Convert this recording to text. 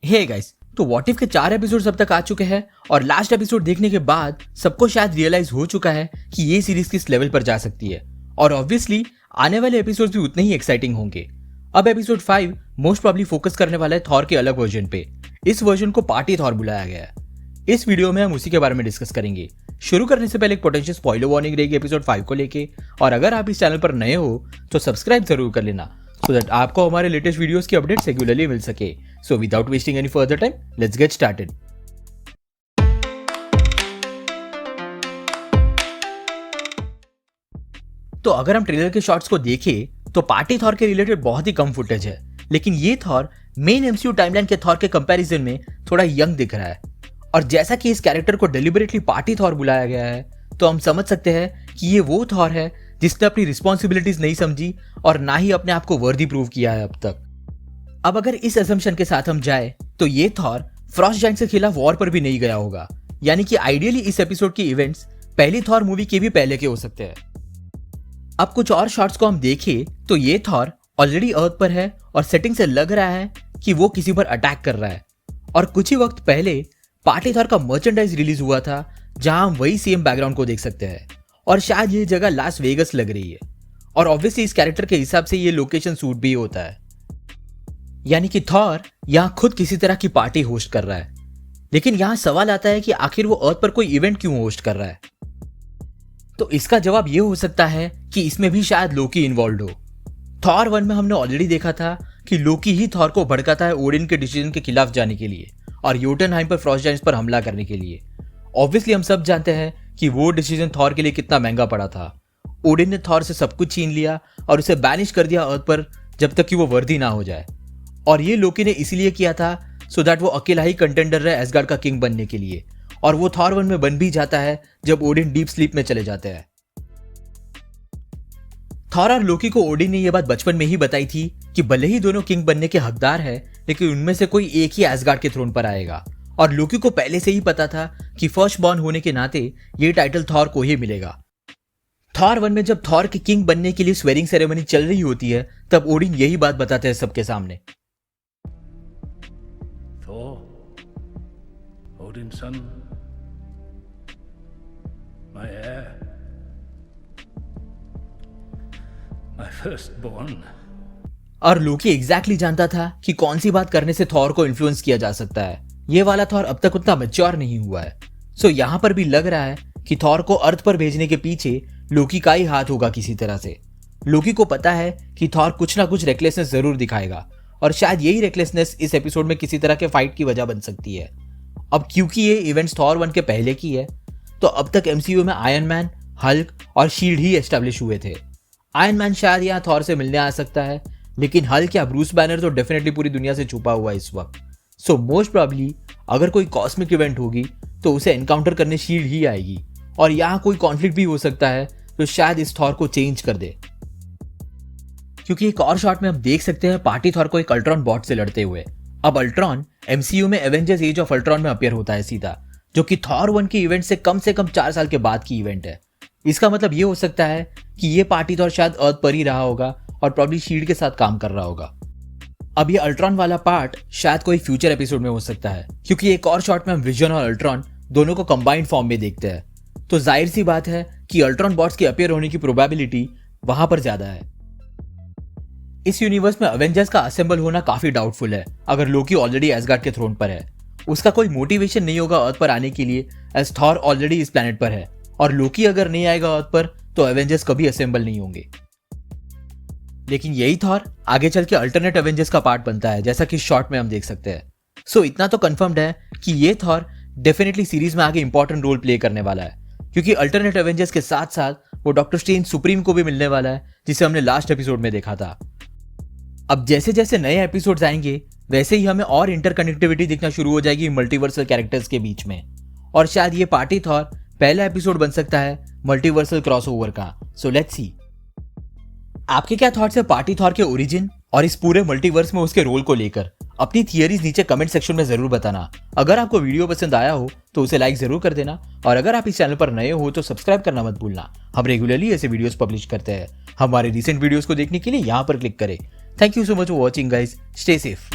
Hey guys, तो what if के 4 episodes अब तक आ चुके हैं और लास्ट एपिसोड देखने के बाद सबको शायद रियलाइज हो चुका है कि ये सीरीज किस लेवल पर जा सकती है और ऑब्वियसली आने वाले एपिसोड्स भी उतने ही एक्साइटिंग होंगे। अब एपिसोड 5 मोस्ट प्रॉब्ली फोकस करने वाला है थॉर के अलग वर्जन पे। इस वर्जन को पार्टी थॉर बुलाया गया है। इस वीडियो में हम उसी के बारे में डिस्कस करेंगे। शुरू करने से पहले एक पोटेंशियल स्पॉइलर वार्निंग रहेगी एपिसोड 5 को लेके, और अगर आप इस चैनल पर नए हो तो सब्सक्राइब जरूर कर लेना सो दैट आपको हमारे लेटेस्ट वीडियोस की अपडेट्स रेगुलरली मिल सके। So without wasting any further time, let's get started. तो अगर हम ट्रेलर के शॉट्स को देखें तो पार्टी थॉर के रिलेटेड बहुत ही कम फुटेज है, लेकिन ये थॉर मेन एमसीयू टाइमलाइन के थॉर के कंपैरिजन में थोड़ा यंग दिख रहा है। और जैसा कि इस कैरेक्टर को डेलिबरेटली पार्टी थॉर बुलाया गया है, तो हम समझ सकते हैं कि ये वो थॉर है जिसने अपनी रिस्पॉन्सिबिलिटीज नहीं समझी और ना ही अपने आप को वर्दी प्रूव किया है अब तक। अब अगर इस असम्पशन के साथ हम जाए तो ये थॉर फ्रॉस्ट जायंट के खिलाफ वॉर पर भी नहीं गया होगा, यानी कि आइडियली इस एपिसोड के इवेंट्स पहली थॉर मूवी के भी पहले के हो सकते हैं। अब कुछ और शॉट्स को हम देखें तो ये थॉर ऑलरेडी अर्थ पर है और सेटिंग से लग रहा है कि वो किसी पर अटैक कर रहा है। और कुछ ही वक्त पहले पार्टी थॉर का मर्चेंडाइज रिलीज हुआ था जहां हम वही सेम बैकग्राउंड को देख सकते हैं, और शायद ये जगह लास वेगस लग रही है। और ऑब्वियसली इस कैरेक्टर के हिसाब से ये लोकेशन सूट भी होता है, यानी कि थॉर यहां खुद किसी तरह की पार्टी होस्ट कर रहा है। लेकिन यहां सवाल आता है कि आखिर वो अर्थ पर कोई इवेंट क्यों होस्ट कर रहा है। तो इसका जवाब ये हो सकता है कि इसमें भी शायद लोकी इन्वॉल्व हो। थॉर 1 में हमने ऑलरेडी देखा था कि लोकी ही थॉर को भड़काता है ओडिन के डिसीजन के खिलाफ जाने के लिए और योटनहाइम पर फ्रॉस्ट जायंट्स पर हमला करने के लिए। ऑब्वियसली हम सब जानते हैं कि वो डिसीजन थॉर के लिए कितना महंगा पड़ा था। ओडिन ने थॉर से सब कुछ छीन लिया और उसे बैनिश कर दिया अर्थ पर जब तक कि वो वर्दी ना हो जाए। और ये लोकी ने इसीलिए किया था सो दैट वो अकेला ही कंटेंडर रहे एसगार्ड का किंग बनने के लिए, और वो थॉर 1 में बन भी जाता है जब ओडिन डीप स्लीप में चले जाते हैं। थॉर और लोकी को ओडिन ने यह बात बचपन में ही बताई थी कि भले ही दोनों किंग बनने के हकदार हैं, लेकिन उनमें से कोई एक ही एसगार्ड के थ्रोन पर आएगा। और लोकी को पहले से ही पता था कि फर्स्ट बॉर्न होने के नाते ये टाइटल थॉर को ही मिलेगा। थॉर 1 में जब थॉर के किंग बनने के लिए स्वेरिंग सेरेमनी चल रही होती है तब ओडिन यही बात बताते हैं सबके सामने। Thor, Odin's son, my heir, my firstborn. और लोकी एग्जैक्टली जानता था कि कौन सी बात करने से थॉर को इन्फ्लुएंस किया जा सकता है। ये वाला थॉर अब तक उतना मैच्योर नहीं हुआ है। सो यहां पर भी लग रहा है कि थॉर को अर्थ पर भेजने के पीछे लोकी का ही हाथ होगा किसी तरह से। लोकी को पता है कि थॉर कुछ ना कुछ रेकलेसनेस जरूर दिखाएगा, और शायद यही रेकलेसनेस इस एपिसोड में किसी तरह के फाइट की वजह बन सकती है। अब क्योंकि ये इवेंट्स थॉर 1 के पहले की है, तो अब तक एमसीयू में आयरन मैन, हल्क और शील्ड ही एस्टेब्लिश हुए थे। आयरन मैन शायद यहाँ थॉर से मिलने आ सकता है, लेकिन हल्क या ब्रूस बैनर तो डेफिनेटली पूरी दुनिया से छुपा हुआ है इस वक्त। सो मोस्ट प्रॉब्ली अगर कोई कॉस्मिक इवेंट होगी तो उसे एनकाउंटर करने शील्ड ही आएगी, और यहाँ कोई कॉन्फ्लिक्ट भी हो सकता है तो शायद इस थॉर को चेंज कर दे। क्योंकि एक और शॉट में हम देख सकते हैं पार्टी थॉर को एक अल्ट्रॉन बॉट से लड़ते हुए। अब अल्ट्रॉन एमसीयू में एवेंजर्स एज ऑफ अल्ट्रॉन में अपीयर होता है सीधा, जो कि थॉर 1 के इवेंट से कम 4 साल के बाद की इवेंट है। इसका मतलब ये हो सकता है कि ये पार्टी थॉर शायद अर्थ पर ही रहा होगा और प्रॉब्ली शील्ड के साथ काम कर रहा होगा। अब ये अल्ट्रॉन वाला पार्ट शायद कोई फ्यूचर एपिसोड में हो सकता है, क्योंकि एक और शॉट में हम विजन और अल्ट्रॉन दोनों को कंबाइंड फॉर्म में देखते हैं। तो जाहिर सी बात है कि अल्ट्रॉन बॉट्स के अपीयर होने की प्रोबेबिलिटी वहां पर ज्यादा है। इस यूनिवर्स में अवेंजर्स का असेंबल होना काफी डाउटफुल है अगर लोकी ऑलरेडी एसगार्ड के थ्रोन पर है। उसका कोई मोटिवेशन नहीं होगा अर्थ पर आने के लिए, एज थॉर ऑलरेडी इस प्लेनेट पर है, और लोकी अगर नहीं आएगा अर्थ पर तो एवेंजर्स कभी असेंबल नहीं होंगे। लेकिन यही थॉर आगे चल के अल्टरनेट एवेंजर्स का पार्ट बनता है, जैसा कि शॉर्ट में हम देख सकते हैं। सो इतना तो कंफर्म्ड है कि ये थॉर डेफिनेटली सीरीज में आगे इंपॉर्टेंट रोल प्ले करने वाला है, क्योंकि अल्टरनेट एवेंजर्स के साथ साथ वो डॉक्टर स्ट्रेंज सुप्रीम को भी मिलने वाला है, जिसे हमने लास्ट एपिसोड में देखा था। अब जैसे जैसे नए एपिसोड्स आएंगे वैसे ही हमें और इंटरकनेक्टिविटी दिखना शुरू हो जाएगी मल्टीवर्सल कैरेक्टर्स के बीच में, और शायद ये पार्टी थॉर पहला एपिसोड बन सकता है मल्टीवर्सल क्रॉसओवर का। सो लेट्स सी, आपके क्या थॉट्स है पार्टी थॉर के ओरिजिन और इस पूरे मल्टीवर्स में उसके रोल को लेकर? अपनी थियरीज नीचे कमेंट सेक्शन में जरूर बताना। अगर आपको वीडियो पसंद आया हो तो उसे लाइक जरूर कर देना, और अगर आप इस चैनल पर नए हो तो सब्सक्राइब करना मत भूलना। हम रेगुलरली ऐसे वीडियोस पब्लिश करते हैं। हमारे रिसेंट वीडियोस को देखने के लिए यहाँ पर क्लिक करें। Thank you so much for watching guys, stay safe.